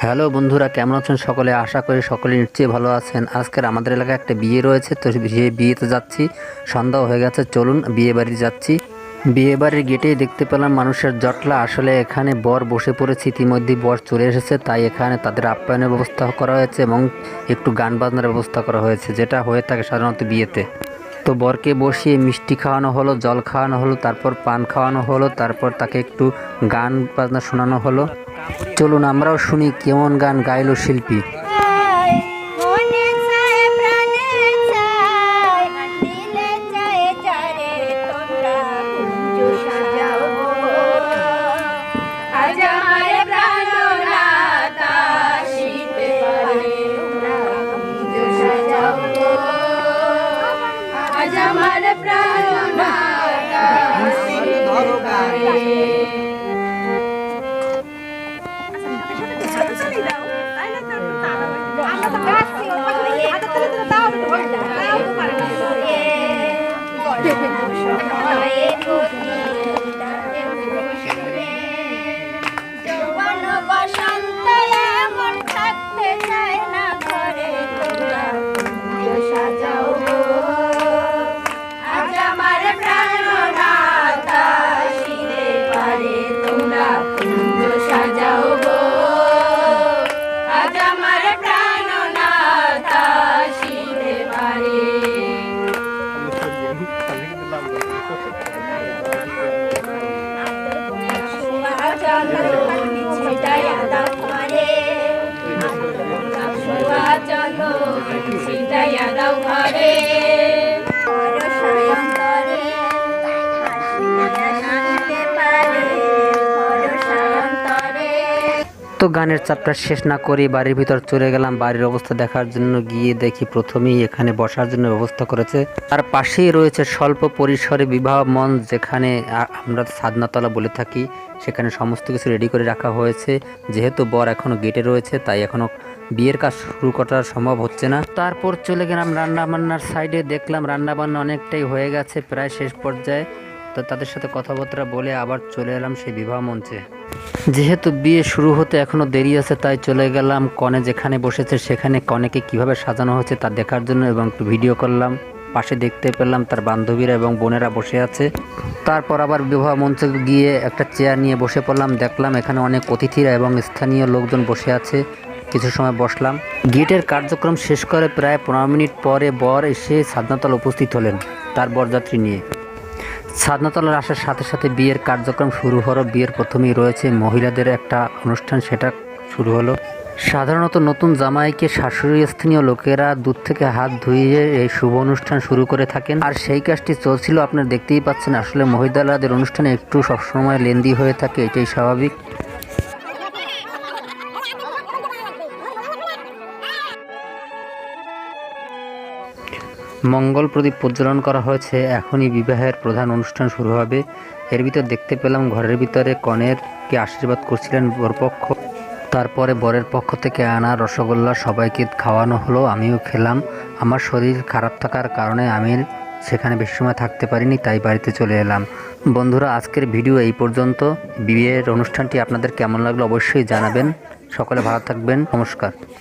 Hello বন্ধুরা, কেমন আছেন সকলে? আশা করি সকলে নিশ্চয়ই ভালো আছেন। আজকের আমাদের এলাকায় একটা বিয়ে রয়েছে, তো সেই বিয়েতে যাচ্ছি। সন্ধ্যা হয়ে গেছে, চলুন বিয়ে বাড়ি যাচ্ছি। বিয়ে বাড়ির গেটেই দেখতে পেলাম মানুষের জটলা। আসলে এখানে বর বসে পড়েছে, ইতিমধ্যে বর চলে এসেছে, তাই এখানে তাদের আপ্যায়নের ব্যবস্থা করা হয়েছে এবং একটু গান বাজনার ব্যবস্থা করা হয়েছে, যেটা হয়ে থাকে সাধারণত বিয়েতে। তো বরকে বসিয়ে মিষ্টি খাওয়ানো হলো, জল খাওয়ানো হলো, তারপর পান খাওয়ানো হলো, তারপর তাকে একটু গান বাজনা শোনানো হলো। চলুন আমরাও শুনি কেমন গান গাইলো শিল্পী। তো গানের চাপটা শেষ না করে বাড়ির ভিতর চলে গেলাম। বাড়ির অবস্থা দেখার জন্য গিয়ে দেখি প্রথমেই এখানে বসার জন্য ব্যবস্থা করেছে। তার পাশেই রয়েছে স্বল্প পরিসরে বিবাহ মঞ্চ, যেখানে আমরা সাধনাতলা বলে থাকি। সেখানে সমস্ত কিছু রেডি করে রাখা হয়েছে। যেহেতু বর এখনো গেটে রয়েছে, তাই এখনো বিয়ের কাজ শুরু করা সম্ভব হচ্ছে না। তারপর চলে গেলাম রান্না বান্নার সাইডে। দেখলাম রান্না বান্না অনেকটাই হয়ে গেছে, প্রায় শেষ পর্যায়ে। তো তাদের সাথে কথাবার্তা বলে আবার চলে এলাম সেই বিবাহ মঞ্চে। যেহেতু বিয়ে শুরু হতে এখনো দেরি আছে, তাই চলে গেলাম কনে যেখানে বসেছে সেখানে কনেকে কিভাবে সাজানো হয়েছে তা দেখার জন্য এবং একটু ভিডিও করলাম। পাশে দেখতে পেলাম তার বান্ধবীরা এবং বোনেরা বসে আছে। তারপর আবার বিবাহ মঞ্চে গিয়ে একটা চেয়ার নিয়ে বসে পড়লাম। দেখলাম এখানে অনেক অতিথিরা এবং স্থানীয় লোকজন বসে আছে। কিছু সময় বসলাম। গেটের কার্যক্রম শেষ করে প্রায় 15 মিনিট পরে বর এসে সাধনাতলা উপস্থিত হলেন তার বরযাত্রী নিয়ে। সাধনাতলার আসার সাথে সাথে বিয়ের কার্যক্রম শুরু হলো। বিয়ের প্রথমেই রয়েছে মহিলাদের একটা অনুষ্ঠান, সেটা শুরু হলো। সাধারণত নতুন জামাইকে শাশুড়ি স্থানীয় লোকেরা দুধ থেকে হাত ধুইয়ে এই শুভ অনুষ্ঠান শুরু করে থাকেন, আর সেই কাজটি চলছিল। আপনারা দেখতেই পাচ্ছেন। আসলে মহিলাদের অনুষ্ঠানে একটু সবসময় লেন্দি হয়ে থাকে, এটাই স্বাভাবিক। মঙ্গল প্রদীপ প্রজ্বলন করা হয়েছে। এখনই বিবাহের প্রধান অনুষ্ঠান শুরু হবে। এর ভিতর দেখতে পেলাম ঘরের ভিতরে কনেরকে আশীর্বাদ করছিলেন বরপক্ষ। তারপরে বরের পক্ষ থেকে আনা রসগোল্লা সবাইকে খাওয়ানো হলো, আমিও খেলাম। আমার শরীর খারাপ থাকার কারণে আমি সেখানে বেশি সময় থাকতে পারিনি, তাই বাড়িতে চলে এলাম। বন্ধুরা, আজকের ভিডিও এই পর্যন্ত। বিয়ের অনুষ্ঠানটি আপনাদের কেমন লাগলো অবশ্যই জানাবেন। সকলে ভালো থাকবেন। নমস্কার।